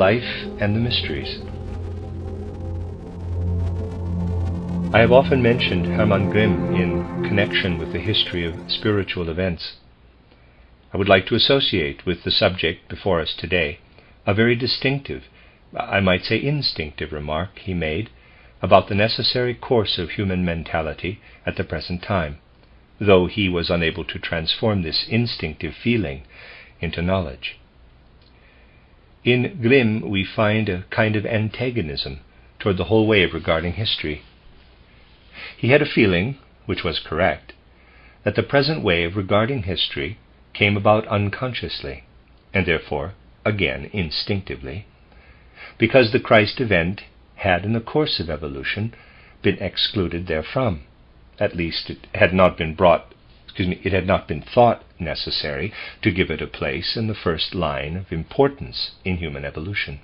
Life and the Mysteries. I have often mentioned Hermann Grimm in connection with the history of spiritual events. I would like to associate with the subject before us today a very distinctive, I might say instinctive remark he made about the necessary course of human mentality at the present time, though he was unable to transform this instinctive feeling into knowledge. In Grimm we find a kind of antagonism toward the whole way of regarding history. He had a feeling, which was correct, that the present way of regarding history came about unconsciously, and therefore, again instinctively, because the Christ event had in the course of evolution been excluded therefrom. At least it had not been thought necessary to give it a place in the first line of importance in human evolution.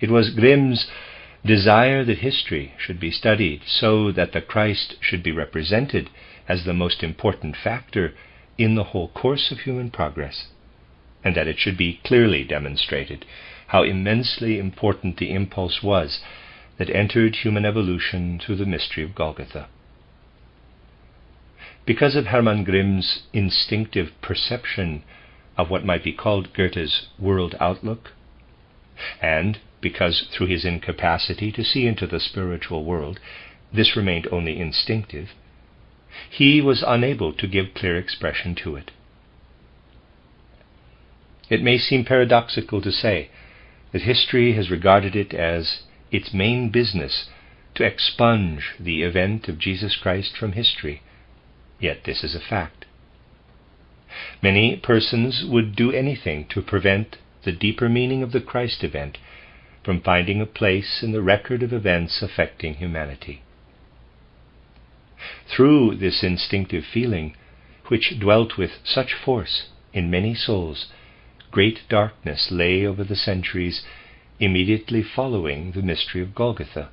It was Grimm's desire that history should be studied so that the Christ should be represented as the most important factor in the whole course of human progress, and that it should be clearly demonstrated how immensely important the impulse was that entered human evolution through the mystery of Golgotha. Because of Hermann Grimm's instinctive perception of what might be called Goethe's world outlook, and because through his incapacity to see into the spiritual world this remained only instinctive, he was unable to give clear expression to it. It may seem paradoxical to say that history has regarded it as its main business to expunge the event of Jesus Christ from history, yet this is a fact. Many persons would do anything to prevent the deeper meaning of the Christ event from finding a place in the record of events affecting humanity. Through this instinctive feeling, which dwelt with such force in many souls, great darkness lay over the centuries immediately following the mystery of Golgotha.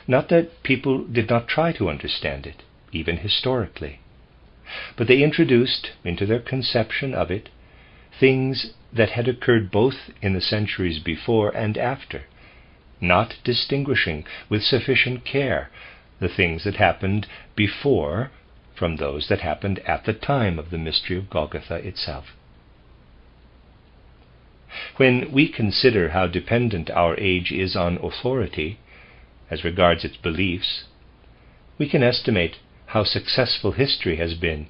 Not that people did not try to understand it, even historically, but they introduced into their conception of it things that had occurred both in the centuries before and after, not distinguishing with sufficient care the things that happened before from those that happened at the time of the mystery of Golgotha itself. When we consider how dependent our age is on authority as regards its beliefs, we can estimate how successful history has been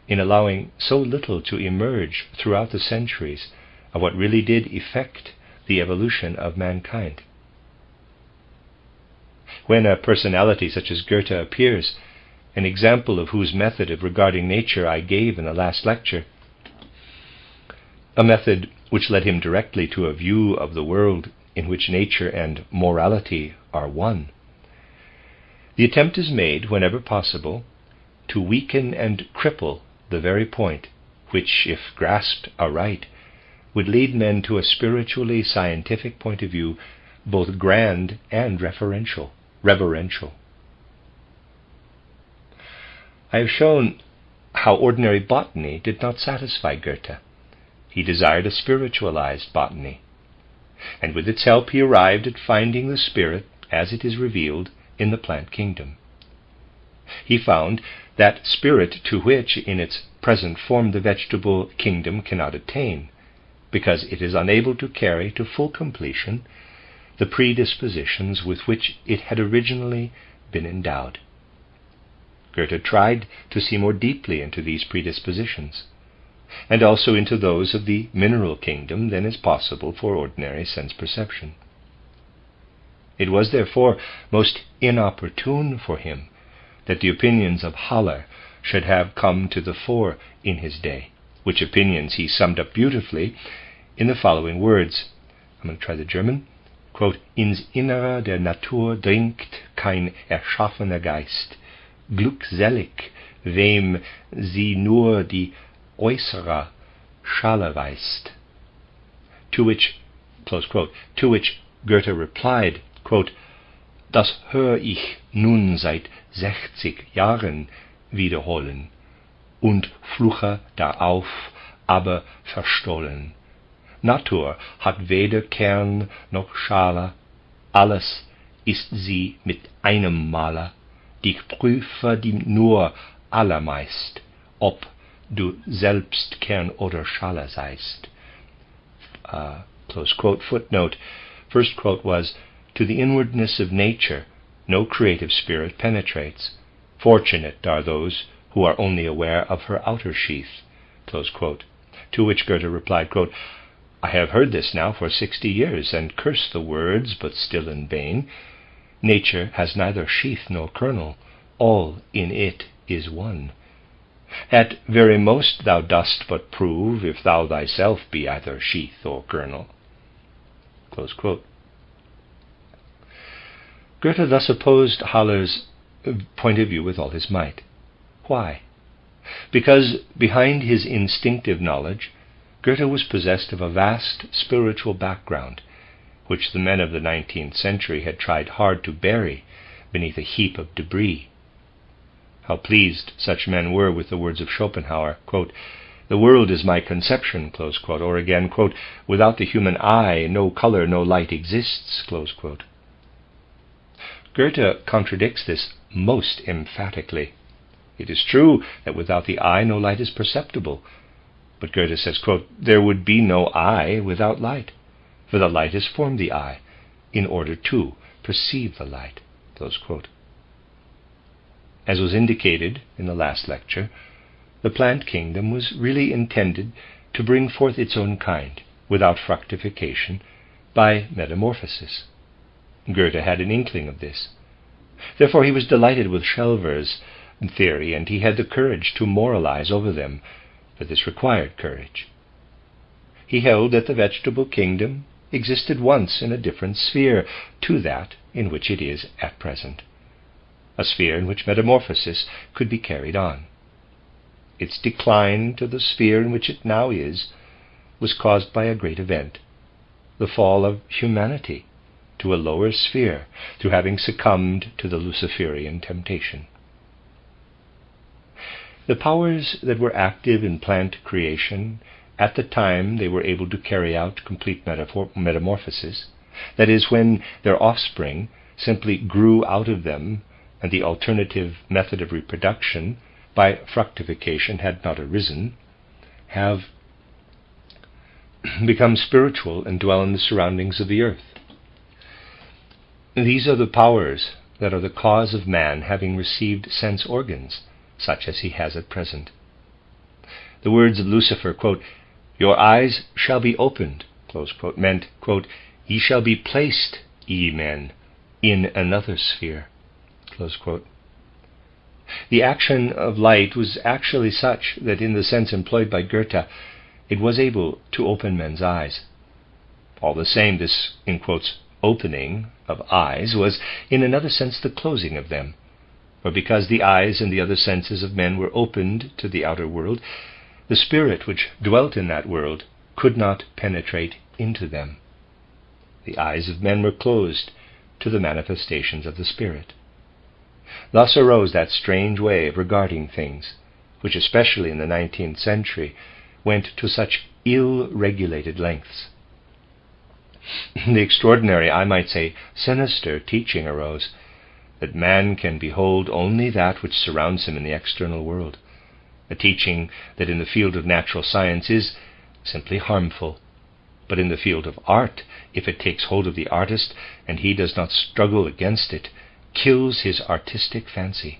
in allowing so little to emerge throughout the centuries of what really did effect the evolution of mankind. When a personality such as Goethe appears, an example of whose method of regarding nature I gave in the last lecture, a method which led him directly to a view of the world in which nature and morality are one, the attempt is made, whenever possible, to weaken and cripple the very point which, if grasped aright, would lead men to a spiritually scientific point of view, both grand and reverential. I have shown how ordinary botany did not satisfy Goethe. He desired a spiritualized botany, and with its help he arrived at finding the spirit as it is revealed in the plant kingdom. He found that spirit to which in its present form the vegetable kingdom cannot attain, because it is unable to carry to full completion the predispositions with which it had originally been endowed. Goethe tried to see more deeply into these predispositions, and also into those of the mineral kingdom than is possible for ordinary sense perception. It was therefore most inopportune for him that the opinions of Haller should have come to the fore in his day, which opinions he summed up beautifully in the following words. I'm going to try the German. Quote, Ins Innere der Natur dringt kein erschaffener Geist, glückselig, wem sie nur die äußere Schale weist. To which, close quote, to which Goethe replied, quote, Das hör ich nun seit 60 Jahren wiederholen und fluche darauf, aber verstohlen. Natur hat weder Kern noch Schale, alles ist sie mit einem Male. Dich prüfe die nur allermeist, ob du selbst Kern oder Schale seist. Close quote. Footnote. First quote was, to the inwardness of nature no creative spirit penetrates. Fortunate are those who are only aware of her outer sheath. Close quote. To which Goethe replied, quote, I have heard this now for 60 years, and curse the words, but still in vain. Nature has neither sheath nor kernel, all in it is one. At very most thou dost but prove, if thou thyself be either sheath or kernel. Close quote. Goethe thus opposed Haller's point of view with all his might. Why? Because behind his instinctive knowledge, Goethe was possessed of a vast spiritual background, which the men of the 19th century had tried hard to bury beneath a heap of debris. How pleased such men were with the words of Schopenhauer, quote, the world is my conception, close quote, or again, quote, without the human eye, no color, no light exists, close quote. Goethe contradicts this most emphatically. It is true that without the eye no light is perceptible, but Goethe says, quote, there would be no eye without light, for the light has formed the eye in order to perceive the light, close quote. As was indicated in the last lecture, the plant kingdom was really intended to bring forth its own kind, without fructification, by metamorphosis. Goethe had an inkling of this. Therefore he was delighted with Schelver's theory, and he had the courage to moralize over them, for this required courage. He held that the vegetable kingdom existed once in a different sphere to that in which it is at present, a sphere in which metamorphosis could be carried on. Its decline to the sphere in which it now is was caused by a great event, the fall of humanity to a lower sphere through having succumbed to the Luciferian temptation. The powers that were active in plant creation at the time they were able to carry out complete metamorphosis, that is, when their offspring simply grew out of them and the alternative method of reproduction by fructification had not arisen, have become spiritual and dwell in the surroundings of the earth. These are the powers that are the cause of man having received sense organs, such as he has at present. The words of Lucifer, quote, your eyes shall be opened, close quote, meant, quote, ye shall be placed, ye men, in another sphere, close quote. The action of light was actually such that in the sense employed by Goethe, it was able to open men's eyes. All the same, this, in quotes, opening of eyes was in another sense the closing of them, for because the eyes and the other senses of men were opened to the outer world, the spirit which dwelt in that world could not penetrate into them. The eyes of men were closed to the manifestations of the spirit. Thus arose that strange way of regarding things, which especially in the 19th century went to such ill-regulated lengths. The extraordinary, I might say, sinister teaching arose that man can behold only that which surrounds him in the external world, a teaching that in the field of natural science is simply harmful, but in the field of art, if it takes hold of the artist and he does not struggle against it, kills his artistic fancy.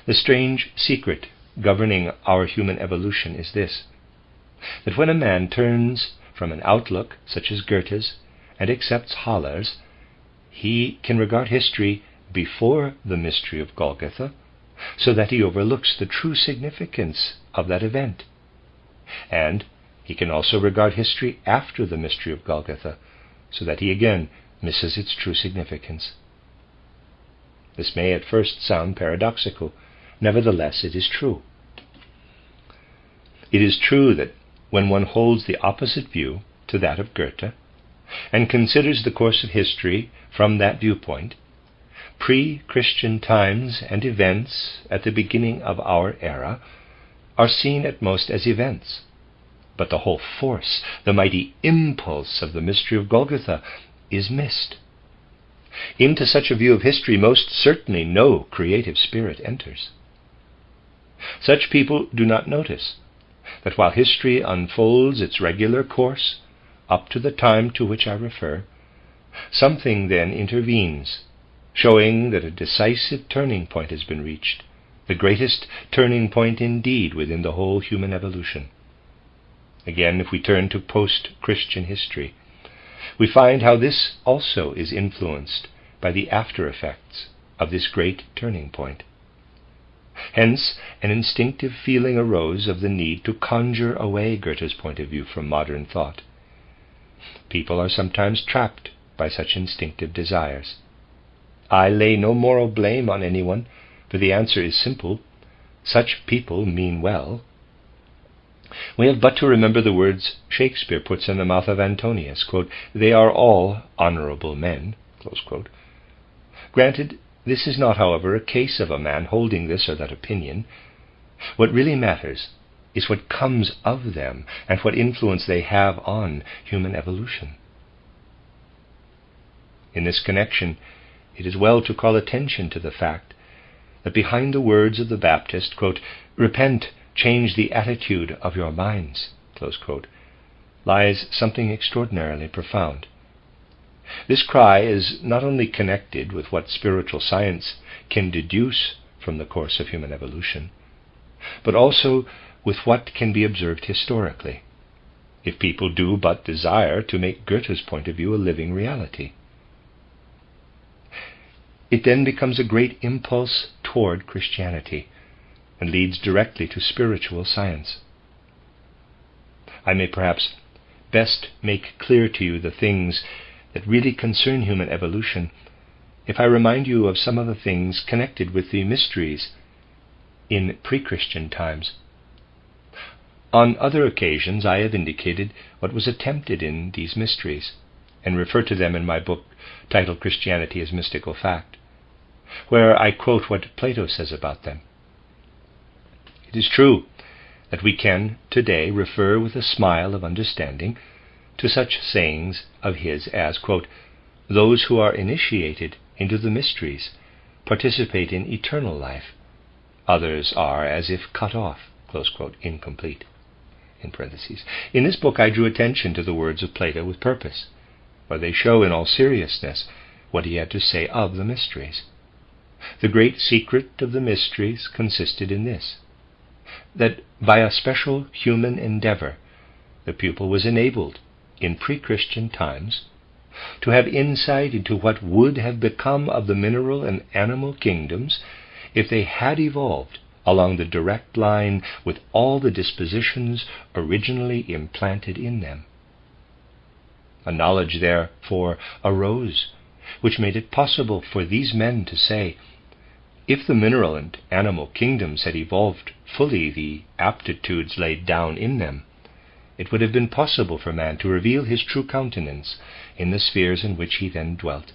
The strange secret governing our human evolution is this, that when a man turns from an outlook such as Goethe's and accepts Haller's, he can regard history before the mystery of Golgotha, so that he overlooks the true significance of that event. And he can also regard history after the mystery of Golgotha, so that he again misses its true significance. This may at first sound paradoxical, nevertheless it is true. It is true that when one holds the opposite view to that of Goethe, and considers the course of history from that viewpoint, pre-Christian times and events at the beginning of our era are seen at most as events, but the whole force, the mighty impulse of the mystery of Golgotha is missed. Into such a view of history most certainly no creative spirit enters. Such people do not notice that while history unfolds its regular course up to the time to which I refer, something then intervenes, showing that a decisive turning point has been reached, the greatest turning point indeed within the whole human evolution. Again, if we turn to post-Christian history, we find how this also is influenced by the after-effects of this great turning point. Hence, an instinctive feeling arose of the need to conjure away Goethe's point of view from modern thought. People are sometimes trapped by such instinctive desires. I lay no moral blame on anyone, for the answer is simple. Such people mean well. We have but to remember the words Shakespeare puts in the mouth of Antonius, quote, "They are all honorable men," close quote. Granted, this is not, however, a case of a man holding this or that opinion. What really matters is what comes of them and what influence they have on human evolution. In this connection, it is well to call attention to the fact that behind the words of the Baptist, quote, "Repent, change the attitude of your minds," close quote, lies something extraordinarily profound. This cry is not only connected with what spiritual science can deduce from the course of human evolution, but also with what can be observed historically, if people do but desire to make Goethe's point of view a living reality. It then becomes a great impulse toward Christianity and leads directly to spiritual science. I may perhaps best make clear to you the things that really concern human evolution if I remind you of some of the things connected with the mysteries in pre-Christian times. On other occasions I have indicated what was attempted in these mysteries, and refer to them in my book titled Christianity as Mystical Fact, where I quote what Plato says about them. It is true that we can today refer with a smile of understanding to such sayings of his as, quote, "Those who are initiated into the mysteries participate in eternal life. Others are as if cut off," close quote, incomplete, in parentheses. In this book I drew attention to the words of Plato with purpose, for they show in all seriousness what he had to say of the mysteries. The great secret of the mysteries consisted in this, that by a special human endeavor the pupil was enabled in pre-Christian times to have insight into what would have become of the mineral and animal kingdoms if they had evolved along the direct line with all the dispositions originally implanted in them. A knowledge, therefore, arose which made it possible for these men to say, if the mineral and animal kingdoms had evolved fully the aptitudes laid down in them, it would have been possible for man to reveal his true countenance in the spheres in which he then dwelt.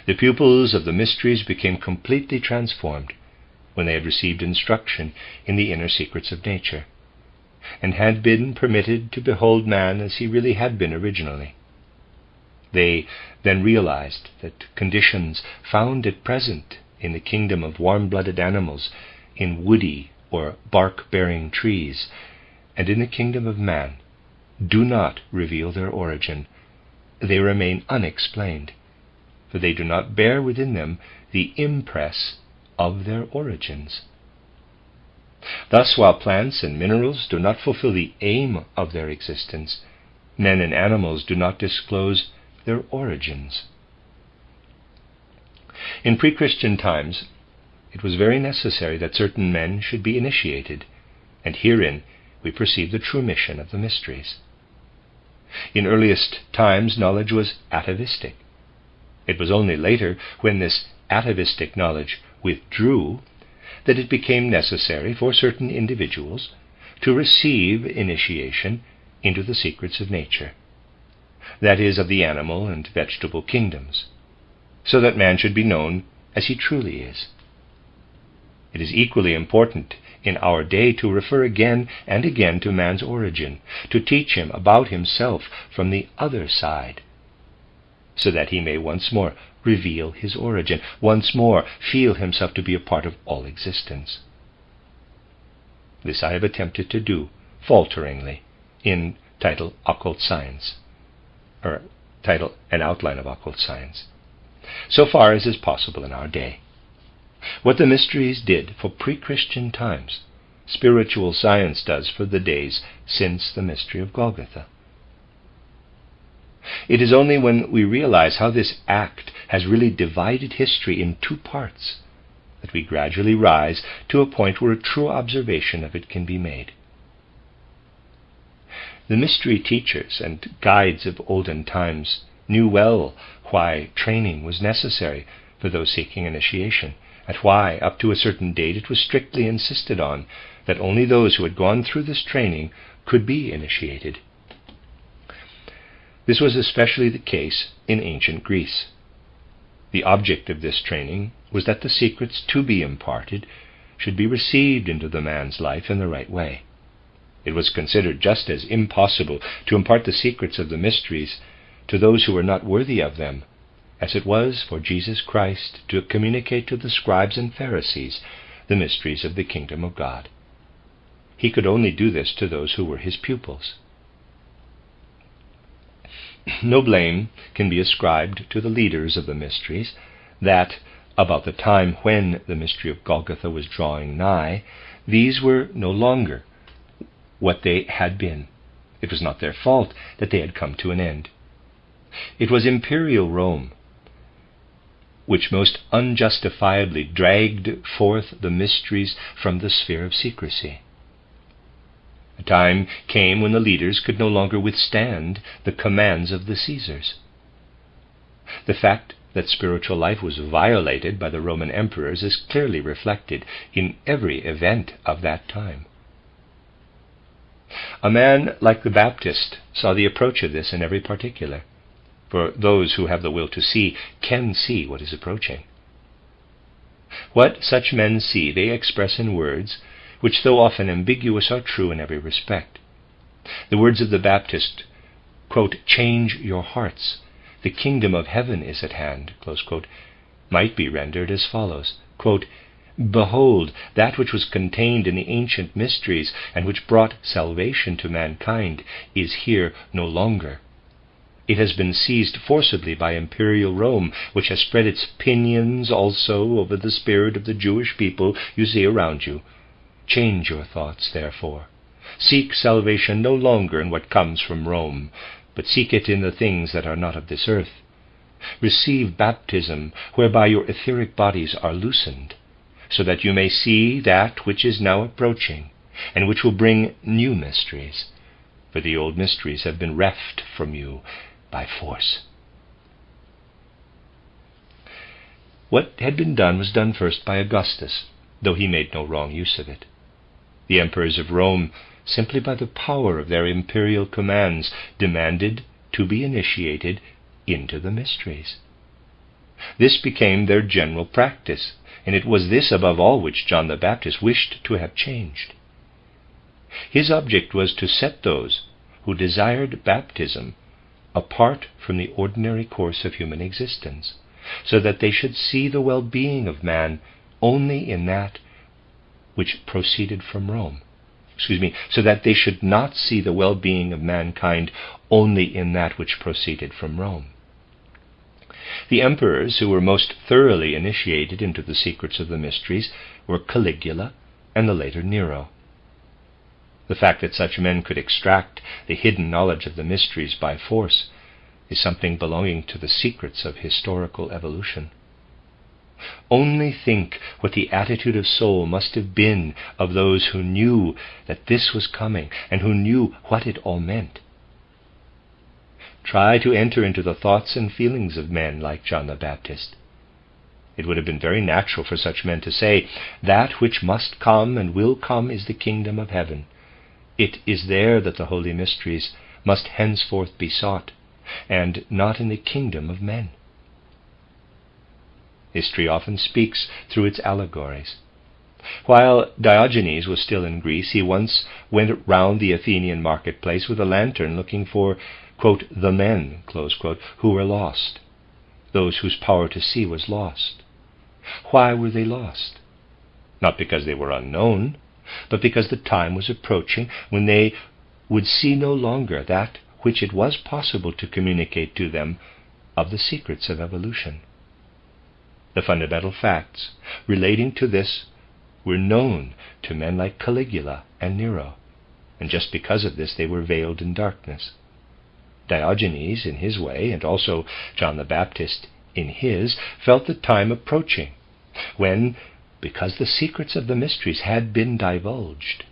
The pupils of the mysteries became completely transformed when they had received instruction in the inner secrets of nature, and had been permitted to behold man as he really had been originally. They then realized that conditions found at present in the kingdom of warm-blooded animals, in woody or bark-bearing trees, and in the kingdom of man, do not reveal their origin. They remain unexplained, for they do not bear within them the impress of their origins. Thus, while plants and minerals do not fulfill the aim of their existence, men and animals do not disclose their origins. In pre-Christian times, it was very necessary that certain men should be initiated, and herein we perceive the true mission of the mysteries. In earliest times, knowledge was atavistic. It was only later, when this atavistic knowledge withdrew, that it became necessary for certain individuals to receive initiation into the secrets of nature, that is, of the animal and vegetable kingdoms, so that man should be known as he truly is. It is equally important in our day to refer again and again to man's origin, to teach him about himself from the other side, so that he may once more reveal his origin, once more feel himself to be a part of all existence. This I have attempted to do, falteringly, in title Occult Science, or title An Outline of Occult Science, so far as is possible in our day. What the mysteries did for pre-Christian times, spiritual science does for the days since the mystery of Golgotha. It is only when we realize how this act has really divided history in two parts that we gradually rise to a point where a true observation of it can be made. The mystery teachers and guides of olden times knew well why training was necessary for those seeking initiation, and why, up to a certain date, it was strictly insisted on that only those who had gone through this training could be initiated. This was especially the case in ancient Greece. The object of this training was that the secrets to be imparted should be received into the man's life in the right way. It was considered just as impossible to impart the secrets of the mysteries to those who were not worthy of them, as it was for Jesus Christ to communicate to the scribes and Pharisees the mysteries of the kingdom of God. He could only do this to those who were his pupils. No blame can be ascribed to the leaders of the mysteries that, about the time when the mystery of Golgotha was drawing nigh, these were no longer what they had been. It was not their fault that they had come to an end. It was imperial Rome which most unjustifiably dragged forth the mysteries from the sphere of secrecy. A time came when the leaders could no longer withstand the commands of the Caesars. The fact that spiritual life was violated by the Roman emperors is clearly reflected in every event of that time. A man like the Baptist saw the approach of this in every particular, for those who have the will to see can see what is approaching. What such men see they express in words which, though often ambiguous, are true in every respect. The words of the Baptist, quote, "Change your hearts, the kingdom of heaven is at hand," close quote, might be rendered as follows, quote, "Behold, that which was contained in the ancient mysteries and which brought salvation to mankind is here no longer. It has been seized forcibly by imperial Rome, which has spread its pinions also over the spirit of the Jewish people you see around you. Change your thoughts, therefore. Seek salvation no longer in what comes from Rome, but seek it in the things that are not of this earth. Receive baptism, whereby your etheric bodies are loosened, so that you may see that which is now approaching, and which will bring new mysteries, for the old mysteries have been reft from you by force." What had been done was done first by Augustus, though he made no wrong use of it. The emperors of Rome, simply by the power of their imperial commands, demanded to be initiated into the mysteries. This became their general practice, and it was this above all which John the Baptist wished to have changed. His object was to set those who desired baptism apart from the ordinary course of human existence, so that they should see the well-being of man only in that which proceeded from Rome. So that they should not see the well-being of mankind only in that which proceeded from Rome. The emperors who were most thoroughly initiated into the secrets of the mysteries were Caligula and the later Nero. The fact that such men could extract the hidden knowledge of the mysteries by force is something belonging to the secrets of historical evolution. Only think what the attitude of soul must have been of those who knew that this was coming and who knew what it all meant. Try to enter into the thoughts and feelings of men like John the Baptist. It would have been very natural for such men to say, "That which must come and will come is the kingdom of heaven. It is there that the holy mysteries must henceforth be sought, and not in the kingdom of men." History often speaks through its allegories. While Diogenes was still in Greece, he once went round the Athenian marketplace with a lantern looking for, quote, the men, close quote, who were lost, those whose power to see was lost. Why were they lost? Not because they were unknown, but because the time was approaching when they would see no longer that which it was possible to communicate to them of the secrets of evolution. The fundamental facts relating to this were known to men like Caligula and Nero, and just because of this they were veiled in darkness. Diogenes, in his way, and also John the Baptist, in his, felt the time approaching when, because the secrets of the mysteries had been divulged,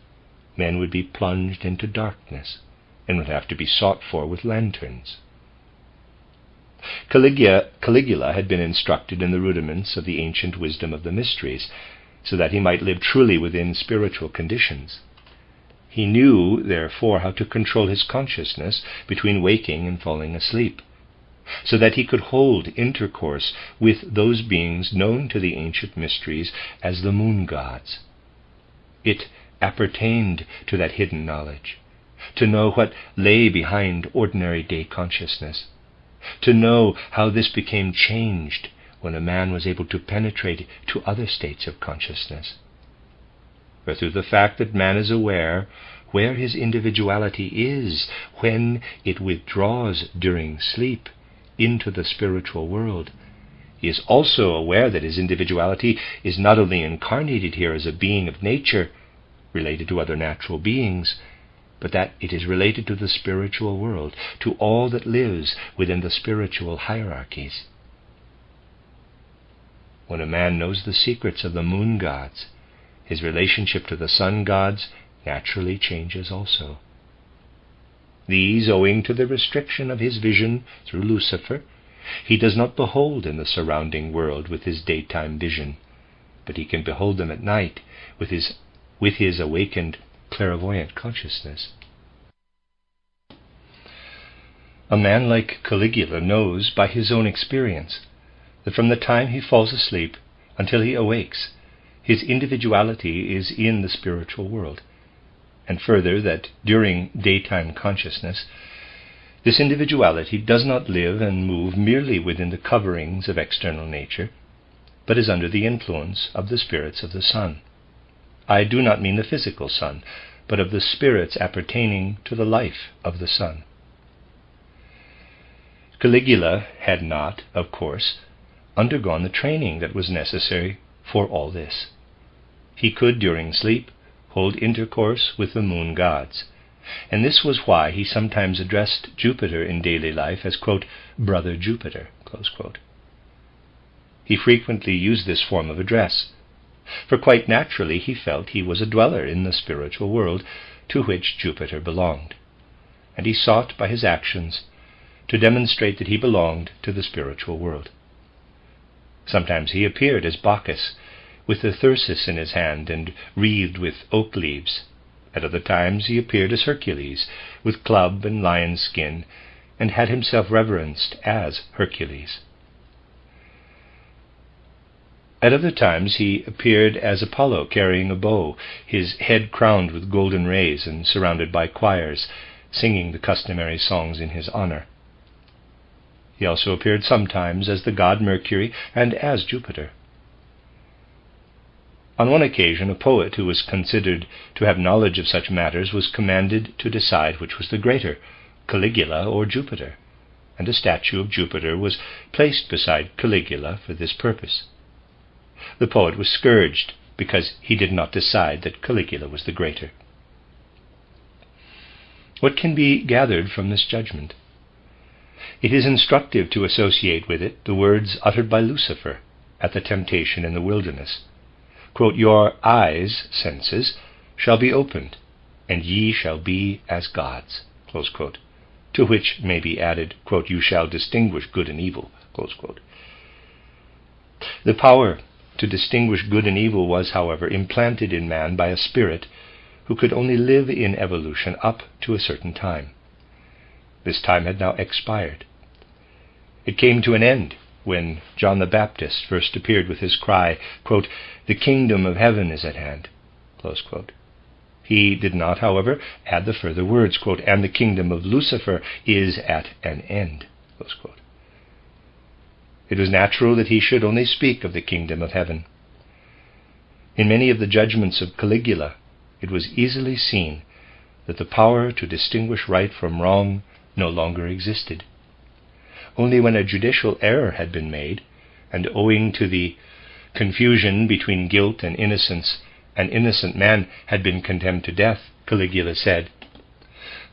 men would be plunged into darkness and would have to be sought for with lanterns. Caligula had been instructed in the rudiments of the ancient wisdom of the mysteries, so that he might live truly within spiritual conditions. He knew, therefore, how to control his consciousness between waking and falling asleep, so that he could hold intercourse with those beings known to the ancient mysteries as the moon gods. It appertained to that hidden knowledge, to know what lay behind ordinary day consciousness, to know how this became changed when a man was able to penetrate to other states of consciousness. For through the fact that man is aware where his individuality is when it withdraws during sleep into the spiritual world, he is also aware that his individuality is not only incarnated here as a being of nature, related to other natural beings, but that it is related to the spiritual world, to all that lives within the spiritual hierarchies. When a man knows the secrets of the moon gods, his relationship to the sun gods naturally changes also. These, owing to the restriction of his vision through Lucifer, he does not behold in the surrounding world with his daytime vision, but he can behold them at night with his awakened clairvoyant consciousness. A man like Caligula knows by his own experience that from the time he falls asleep until he awakes, his individuality is in the spiritual world, and further that during daytime consciousness, this individuality does not live and move merely within the coverings of external nature, but is under the influence of the spirits of the sun. I do not mean the physical sun, but of the spirits appertaining to the life of the sun. Caligula had not, of course, undergone the training that was necessary for all this. He could, during sleep, hold intercourse with the moon gods, and this was why he sometimes addressed Jupiter in daily life as, quote, Brother Jupiter, close quote. He frequently used this form of address, for quite naturally he felt he was a dweller in the spiritual world to which Jupiter belonged, and he sought by his actions to demonstrate that he belonged to the spiritual world. Sometimes he appeared as Bacchus, with the thyrsus in his hand and wreathed with oak leaves. At other times he appeared as Hercules, with club and lion skin, and had himself reverenced as Hercules. At other times he appeared as Apollo, carrying a bow, his head crowned with golden rays and surrounded by choirs, singing the customary songs in his honor. He also appeared sometimes as the god Mercury and as Jupiter. On one occasion, a poet who was considered to have knowledge of such matters was commanded to decide which was the greater, Caligula or Jupiter, and a statue of Jupiter was placed beside Caligula for this purpose. The poet was scourged because he did not decide that Caligula was the greater. What can be gathered from this judgment? It is instructive to associate with it the words uttered by Lucifer at the temptation in the wilderness. Quote, Your eyes, senses, shall be opened, and ye shall be as gods, close quote, to which may be added, quote, You shall distinguish good and evil, close quote. The power to distinguish good and evil was, however, implanted in man by a spirit who could only live in evolution up to a certain time. This time had now expired. It came to an end when John the Baptist first appeared with his cry, quote, "The kingdom of heaven is at hand," close quote. He did not, however, add the further words, quote, "and the kingdom of Lucifer is at an end," close quote. It was natural that he should only speak of the kingdom of heaven. In many of the judgments of Caligula, it was easily seen that the power to distinguish right from wrong no longer existed. Only when a judicial error had been made, and owing to the confusion between guilt and innocence, an innocent man had been condemned to death, Caligula said,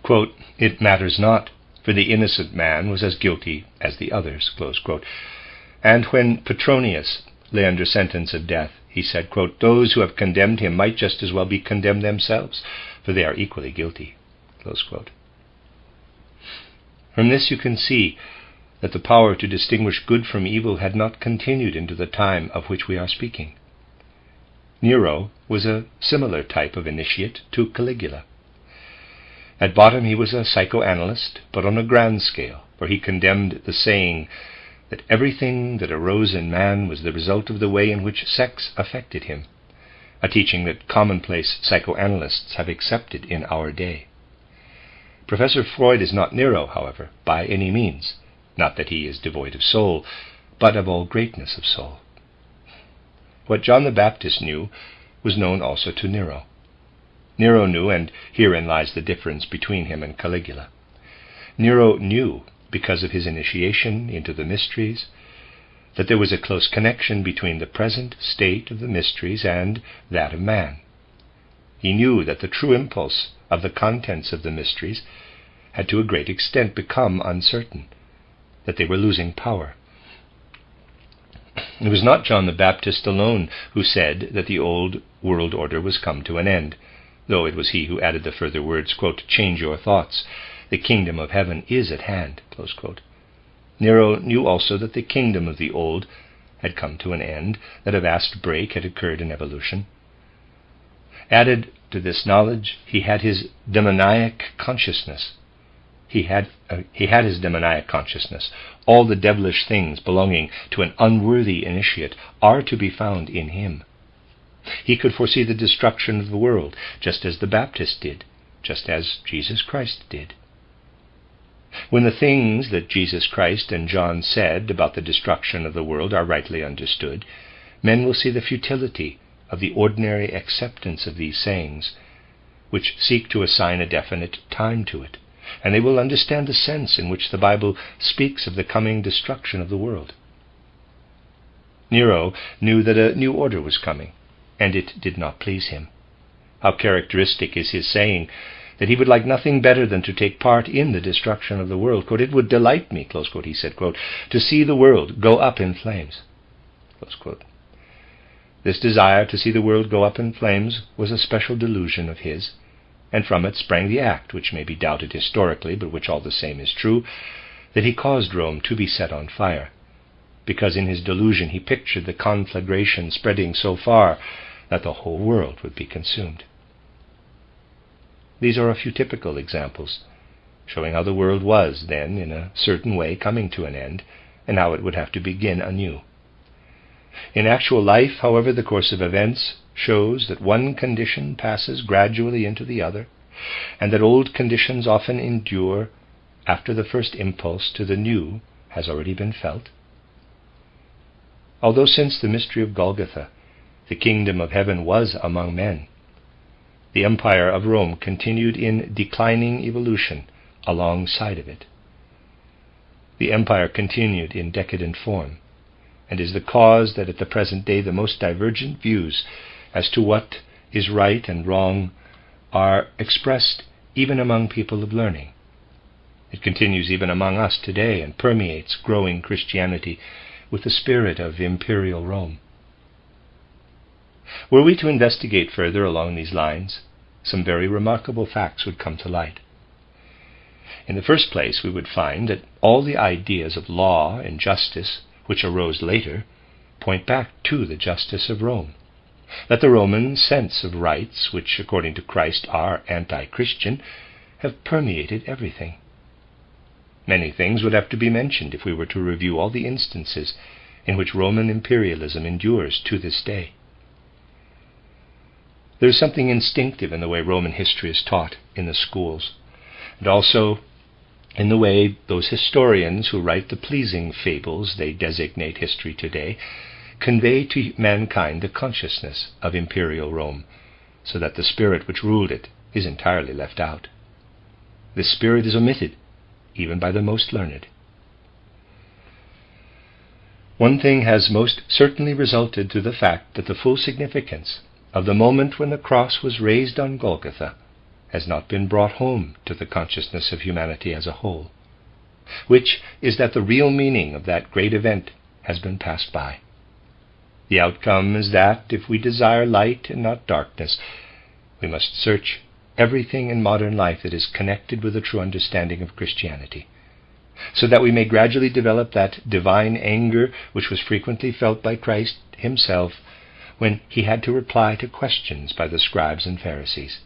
quote, "It matters not, for the innocent man was as guilty as the others," close quote. And when Petronius lay under sentence of death, he said, quote, "Those who have condemned him might just as well be condemned themselves, for they are equally guilty," close quote. From this you can see that the power to distinguish good from evil had not continued into the time of which we are speaking. Nero was a similar type of initiate to Caligula. At bottom he was a psychoanalyst, but on a grand scale, for he condemned the saying that everything that arose in man was the result of the way in which sex affected him, a teaching that commonplace psychoanalysts have accepted in our day. Professor Freud is not Nero, however, by any means, not that he is devoid of soul, but of all greatness of soul. What John the Baptist knew was known also to Nero. Nero knew, and herein lies the difference between him and Caligula. Nero knew, because of his initiation into the mysteries, that there was a close connection between the present state of the mysteries and that of man. He knew that the true impulse of the contents of the mysteries had to a great extent become uncertain, that they were losing power. It was not John the Baptist alone who said that the old world order was come to an end, though it was he who added the further words, quote, "Change your thoughts. The kingdom of heaven is at hand," close quote. Nero knew also that the kingdom of the old had come to an end, that a vast break had occurred in evolution. Added to this knowledge, he had his demoniac consciousness. He had his demoniac consciousness. All the devilish things belonging to an unworthy initiate are to be found in him. He could foresee the destruction of the world, just as the Baptist did, just as Jesus Christ did. When the things that Jesus Christ and John said about the destruction of the world are rightly understood, men will see the futility of the ordinary acceptance of these sayings, which seek to assign a definite time to it, and they will understand the sense in which the Bible speaks of the coming destruction of the world. Nero knew that a new order was coming, and it did not please him. How characteristic is his saying that he would like nothing better than to take part in the destruction of the world. Quote, "It would delight me," close quote, he said, quote, "to see the world go up in flames," close quote. This desire to see the world go up in flames was a special delusion of his, and from it sprang the act, which may be doubted historically, but which all the same is true, that he caused Rome to be set on fire, because in his delusion he pictured the conflagration spreading so far that the whole world would be consumed. These are a few typical examples, showing how the world was then, in a certain way, coming to an end, and how it would have to begin anew. In actual life, however, the course of events shows that one condition passes gradually into the other, and that old conditions often endure after the first impulse to the new has already been felt. Although since the mystery of Golgotha, the kingdom of heaven was among men, the empire of Rome continued in declining evolution alongside of it. The empire continued in decadent form, and is the cause that at the present day the most divergent views as to what is right and wrong are expressed even among people of learning. It continues even among us today and permeates growing Christianity with the spirit of imperial Rome. Were we to investigate further along these lines, some very remarkable facts would come to light. In the first place, we would find that all the ideas of law and justice which arose later point back to the justice of Rome, that the Roman sense of rights, which according to Christ are anti-Christian, have permeated everything. Many things would have to be mentioned if we were to review all the instances in which Roman imperialism endures to this day. There is something instinctive in the way Roman history is taught in the schools, and also in the way those historians who write the pleasing fables they designate history today convey to mankind the consciousness of imperial Rome, so that the spirit which ruled it is entirely left out. This spirit is omitted, even by the most learned. One thing has most certainly resulted through the fact that the full significance of the moment when the cross was raised on Golgotha has not been brought home to the consciousness of humanity as a whole, which is that the real meaning of that great event has been passed by. The outcome is that, if we desire light and not darkness, we must search everything in modern life that is connected with a true understanding of Christianity, so that we may gradually develop that divine anger which was frequently felt by Christ himself when he had to reply to questions by the scribes and Pharisees.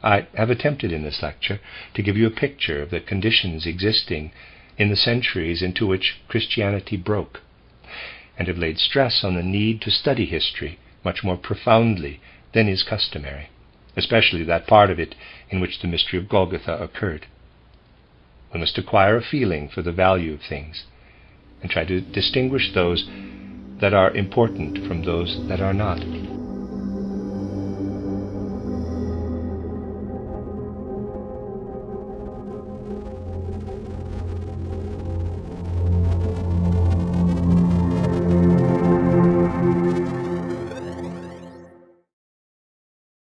I have attempted in this lecture to give you a picture of the conditions existing in the centuries into which Christianity broke, and have laid stress on the need to study history much more profoundly than is customary, especially that part of it in which the mystery of Golgotha occurred. We must acquire a feeling for the value of things, and try to distinguish those that are important from those that are not.